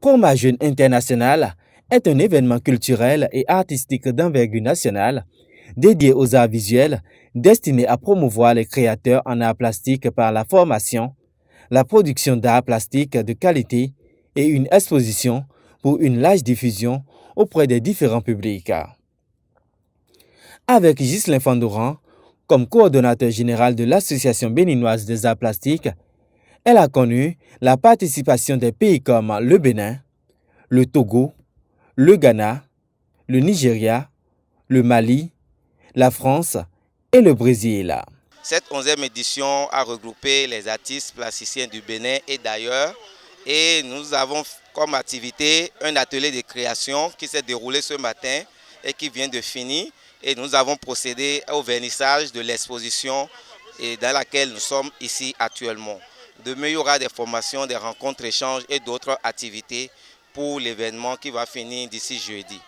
Proma Jeune International est un événement culturel et artistique d'envergure nationale dédié aux arts visuels, destiné à promouvoir les créateurs en arts plastiques par la formation, la production d'art plastique de qualité et une exposition pour une large diffusion auprès des différents publics. Avec Ghislain Fandouran comme coordonnateur général de l'Association béninoise des arts plastiques, elle a connu la participation des pays comme le Bénin, le Togo, le Ghana, le Nigeria, le Mali, la France et le Brésil. Cette 11e édition a regroupé les artistes plasticiens du Bénin et d'ailleurs. Et nous avons comme activité un atelier de création qui s'est déroulé ce matin et qui vient de finir. Et nous avons procédé au vernissage de l'exposition dans laquelle nous sommes ici actuellement. Demain, il y aura des formations, des rencontres, échanges et d'autres activités pour l'événement qui va finir d'ici jeudi.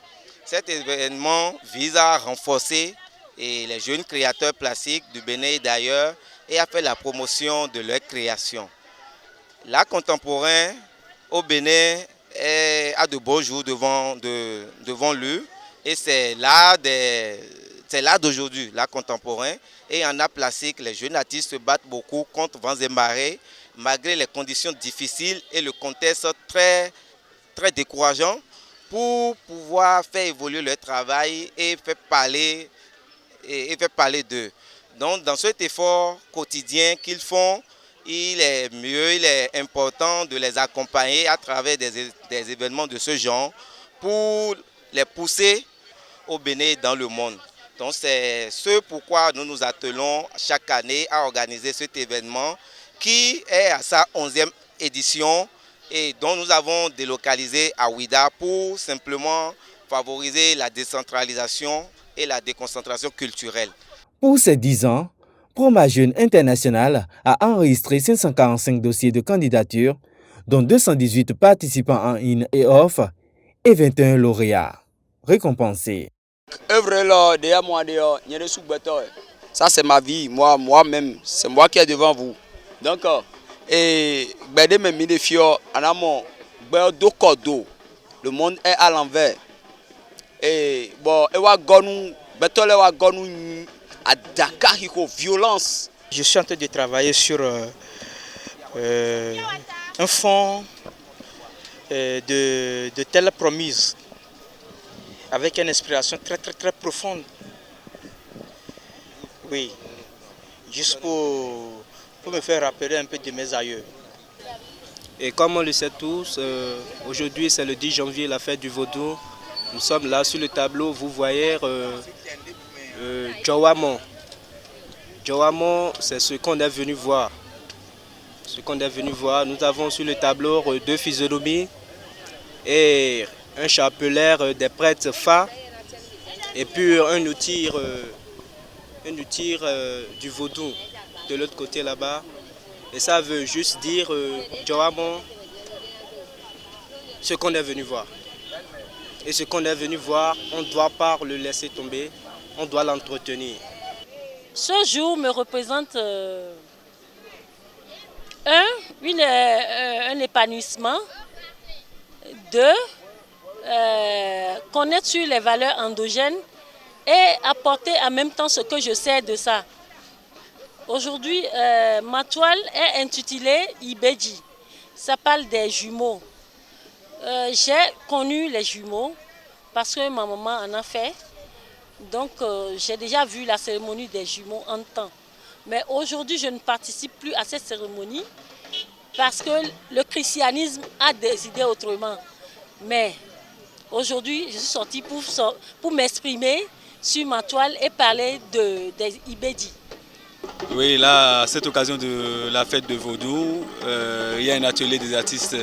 Cet événement vise à renforcer les jeunes créateurs plastiques du Bénin et d'ailleurs et à faire la promotion de leur création. L'art contemporain au Bénin a de beaux jours devant lui et c'est l'art d'aujourd'hui, l'art contemporain. Et en art plastique, les jeunes artistes se battent beaucoup contre vents et marées, malgré les conditions difficiles et le contexte très, très décourageant pour pouvoir faire évoluer leur travail et faire parler d'eux. Donc dans cet effort quotidien qu'ils font, il est important de les accompagner à travers des événements de ce genre pour les pousser au Bénin et dans le monde. Donc c'est ce pourquoi nous nous attelons chaque année à organiser cet événement qui est à sa 11e édition et dont nous avons délocalisé à Ouida pour simplement favoriser la décentralisation et la déconcentration culturelle. Pour ces 10 ans, Proma Jeune International a enregistré 545 dossiers de candidature, dont 218 participants en in et off et 21 lauréats récompensés. Ça c'est ma vie, moi-même, c'est moi qui est devant vous. Donc, le monde est à l'envers. Et bon, à Dakar, il y a violence. Je suis en train de travailler sur un fond de telle promise avec une inspiration très très très profonde. Oui, juste pour me faire rappeler un peu de mes aïeux. Et comme on le sait tous, aujourd'hui c'est le 10 janvier, la fête du Vaudou. Nous sommes là sur le tableau, vous voyez Djawamon. Djawamon, c'est ce qu'on est venu voir. Nous avons sur le tableau deux physionomies et un chapelet des prêtres Fa et puis un outil du vaudou de l'autre côté là-bas. Et ça veut juste dire, Djawamon, ce qu'on est venu voir. Et ce qu'on est venu voir, on ne doit pas le laisser tomber, on doit l'entretenir. Ce jour me représente un épanouissement, deux, connaître sur les valeurs endogènes et apporter en même temps ce que je sais de ça. Aujourd'hui, ma toile est intitulée Ibedji. Ça parle des jumeaux. J'ai connu les jumeaux parce que ma maman en a fait. Donc j'ai déjà vu la cérémonie des jumeaux en temps. Mais aujourd'hui, je ne participe plus à cette cérémonie parce que le christianisme a décidé autrement. Mais aujourd'hui, je suis sortie pour m'exprimer sur ma toile et parler des Ibedji. Oui, là, à cette occasion de la fête de Vaudou, il y a un atelier des artistes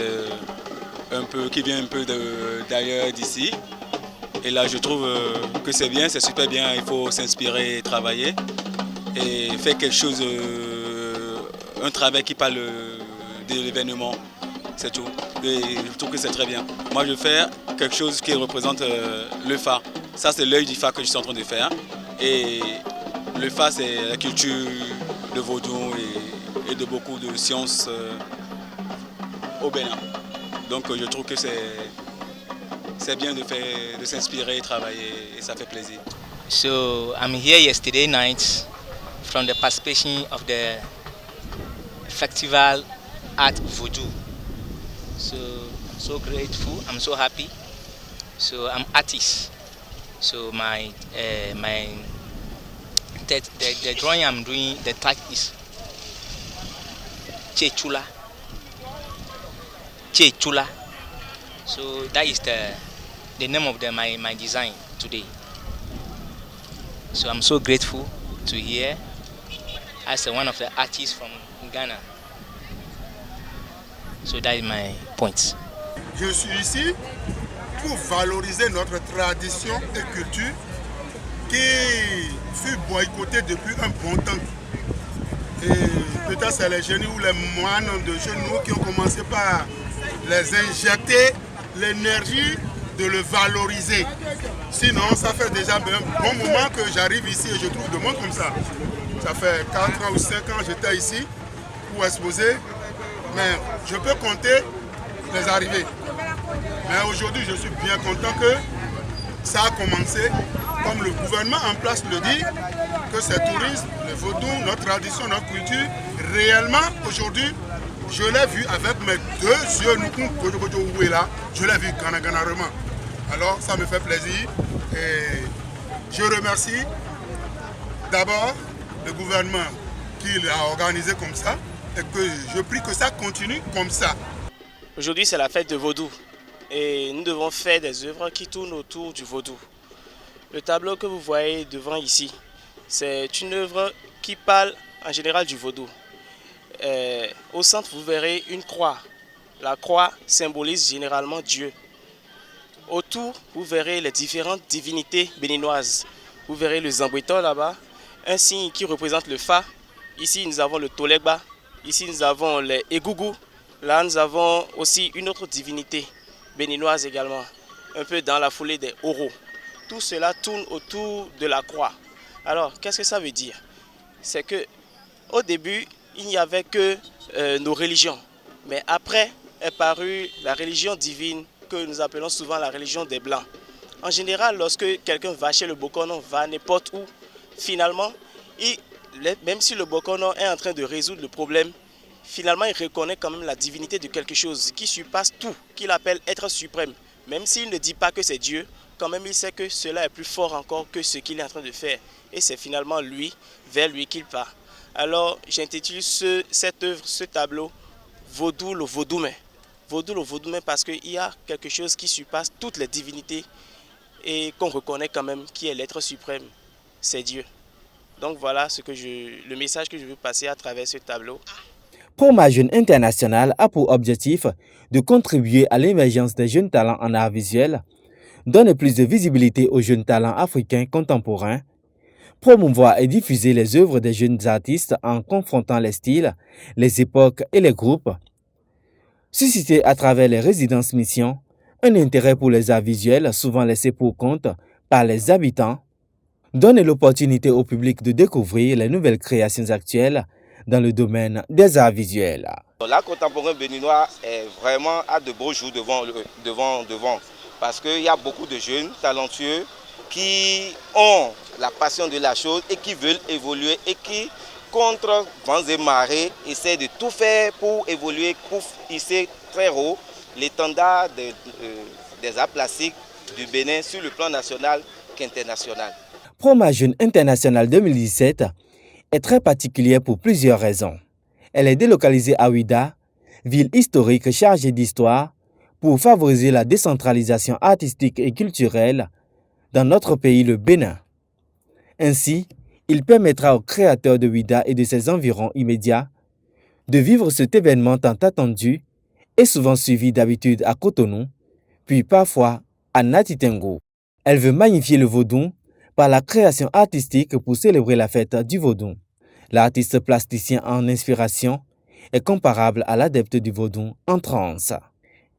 qui vient un peu d'ailleurs d'ici. Et là, je trouve que c'est bien, c'est super bien. Il faut s'inspirer et travailler et faire quelque chose, un travail qui parle de l'événement. C'est tout. Et je trouve que c'est très bien. Moi, je fais quelque chose qui représente le phare. Ça, c'est l'œil du phare que je suis en train de faire. Et le phare, c'est la culture de vaudou et de beaucoup de sciences au Bénin. Donc je trouve que c'est bien de s'inspirer et travailler et ça fait plaisir. So I'm here yesterday night from the participation of the festival Art Voodoo. So I'm so grateful, I'm so happy. So I'm artist. So the drawing I'm doing, the tag is Chechula. Chechula. So that is the name of my design today. So I'm so grateful to hear as one of the artists from Ghana. So that is my point. Je suis ici pour valoriser notre tradition et culture qui fut boycottée depuis un bon temps. Et peut-être c'est les jeunes ou les moines de genoux qui ont commencé par les injecter l'énergie de le valoriser. Sinon, ça fait déjà un bon moment que j'arrive ici et je trouve de monde comme ça. Ça fait 4 ans ou 5 ans que j'étais ici pour exposer. Mais je peux compter les arrivées. Mais aujourd'hui, je suis bien content que ça a commencé, comme le gouvernement en place le dit, que c'est tourisme, le vaudou, notre tradition, notre culture, réellement, aujourd'hui, je l'ai vu avec mes 2 yeux, je l'ai vu Ghana. Alors, ça me fait plaisir et je remercie d'abord le gouvernement qui l'a organisé comme ça et que je prie que ça continue comme ça. Aujourd'hui, c'est la fête de vaudou et nous devons faire des œuvres qui tournent autour du vaudou. Le tableau que vous voyez devant ici, c'est une œuvre qui parle en général du vaudou. Au centre, vous verrez une croix. La croix symbolise généralement Dieu. Autour, vous verrez les différentes divinités béninoises. Vous verrez le Zamboueto là-bas, un signe qui représente le Fa. Ici, nous avons le Tolegba. Ici, nous avons les Egougou. Là, nous avons aussi une autre divinité béninoise également, un peu dans la foulée des Oro. Tout cela tourne autour de la croix. Alors, qu'est-ce que ça veut dire? C'est que au début, il n'y avait que nos religions. Mais après est parue la religion divine que nous appelons souvent la religion des Blancs. En général, lorsque quelqu'un va chez le Bokono, va n'importe où, finalement, même si le Bokono est en train de résoudre le problème, finalement, il reconnaît quand même la divinité de quelque chose qui surpasse tout, qu'il appelle être suprême. Même s'il ne dit pas que c'est Dieu, quand même il sait que cela est plus fort encore que ce qu'il est en train de faire. Et c'est finalement lui, vers lui qu'il part. Alors, j'intitule cette œuvre, ce tableau, Vaudou le Vaudoumen. Vaudou le Vaudoumen parce qu'il y a quelque chose qui surpasse toutes les divinités et qu'on reconnaît quand même qui est l'être suprême, c'est Dieu. Donc voilà le message que je veux passer à travers ce tableau. Proma Jeunes International a pour objectif de contribuer à l'émergence des jeunes talents en art visuel, donner plus de visibilité aux jeunes talents africains contemporains, promouvoir et diffuser les œuvres des jeunes artistes en confrontant les styles, les époques et les groupes, susciter à travers les résidences missions un intérêt pour les arts visuels souvent laissés pour compte par les habitants, donner l'opportunité au public de découvrir les nouvelles créations actuelles dans le domaine des arts visuels. L'art contemporain béninois est vraiment à de beaux jours devant parce qu'il y a beaucoup de jeunes talentueux qui ont la passion de la chose et qui veulent évoluer et qui, contre vents et marées, essaient de tout faire pour évoluer, pour hisser très haut l'étendard des arts plastiques du Bénin sur le plan national qu'international. Proma Jeunes International 2017 est très particulière pour plusieurs raisons. Elle est délocalisée à Ouida, ville historique chargée d'histoire, pour favoriser la décentralisation artistique et culturelle dans notre pays, le Bénin. Ainsi, il permettra aux créateurs de Ouida et de ses environs immédiats de vivre cet événement tant attendu et souvent suivi d'habitude à Cotonou, puis parfois à Natitengo. Elle veut magnifier le vaudou par la création artistique pour célébrer la fête du vaudou. L'artiste plasticien en inspiration est comparable à l'adepte du vaudou en transe.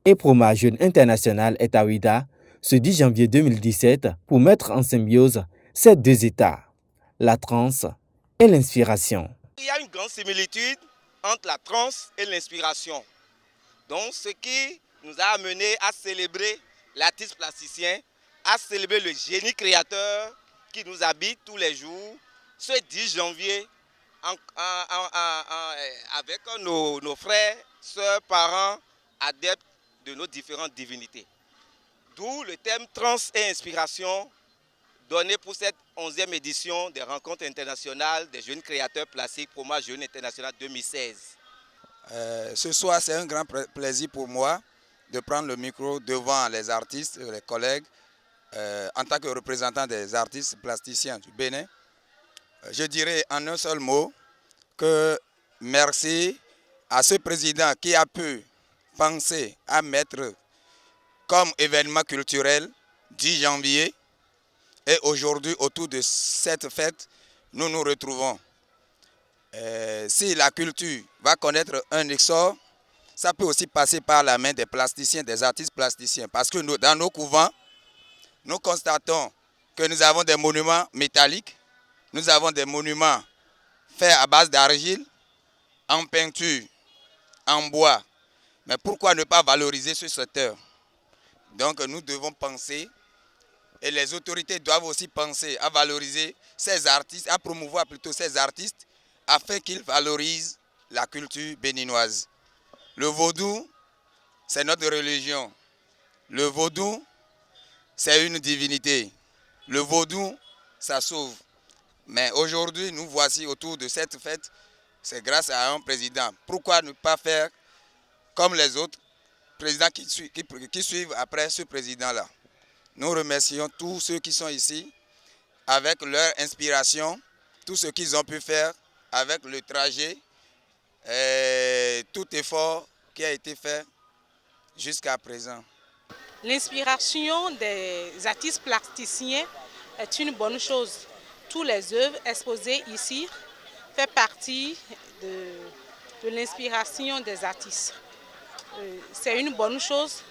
Et Proma Jeunes International est à Ouida ce 10 janvier 2017 pour mettre en symbiose ces deux états, la transe et l'inspiration. Il y a une grande similitude entre la transe et l'inspiration. Donc ce qui nous a amené à célébrer l'artiste plasticien, à célébrer le génie créateur qui nous habite tous les jours, ce 10 janvier, avec nos frères, sœurs, parents, adeptes de nos différentes divinités. D'où le thème Trans et Inspiration donné pour cette 11e édition des rencontres internationales des jeunes créateurs plastiques Proma Jeunes International 2016. Ce soir, c'est un grand plaisir pour moi de prendre le micro devant les artistes, les collègues, en tant que représentant des artistes plasticiens du Bénin. Je dirais en un seul mot que merci à ce président qui a pu penser à mettre comme événement culturel 10 janvier. Et aujourd'hui, autour de cette fête, nous nous retrouvons. Si la culture va connaître un essor, ça peut aussi passer par la main des plasticiens, des artistes plasticiens. Parce que dans nos couvents, nous constatons que nous avons des monuments métalliques, nous avons des monuments faits à base d'argile, en peinture, en bois. Mais pourquoi ne pas valoriser ce secteur? Donc nous devons penser, et les autorités doivent aussi penser à valoriser ces artistes, à promouvoir plutôt ces artistes, afin qu'ils valorisent la culture béninoise. Le vaudou, c'est notre religion. Le vaudou, c'est une divinité. Le vaudou, ça sauve. Mais aujourd'hui, nous voici autour de cette fête, c'est grâce à un président. Pourquoi ne pas faire comme les autres présidents qui suivent après ce président-là? Nous remercions tous ceux qui sont ici avec leur inspiration, tout ce qu'ils ont pu faire avec le trajet et tout effort qui a été fait jusqu'à présent. L'inspiration des artistes plasticiens est une bonne chose. Toutes les œuvres exposées ici font partie de l'inspiration des artistes. C'est une bonne chose,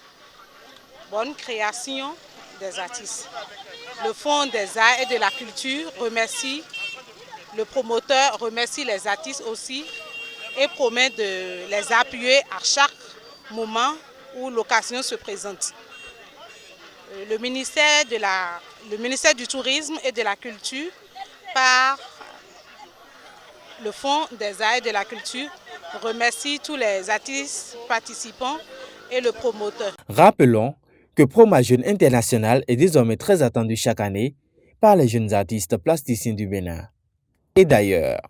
bonne création des artistes. Le Fonds des arts et de la culture remercie le promoteur, remercie les artistes aussi et promet de les appuyer à chaque moment où l'occasion se présente. Le ministère du Tourisme et de la Culture, par le Fonds des arts et de la culture, remercie tous les artistes participants et le promoteur. Rappelons que Proma Jeunes International est désormais très attendu chaque année par les jeunes artistes plasticiens du Bénin et d'ailleurs.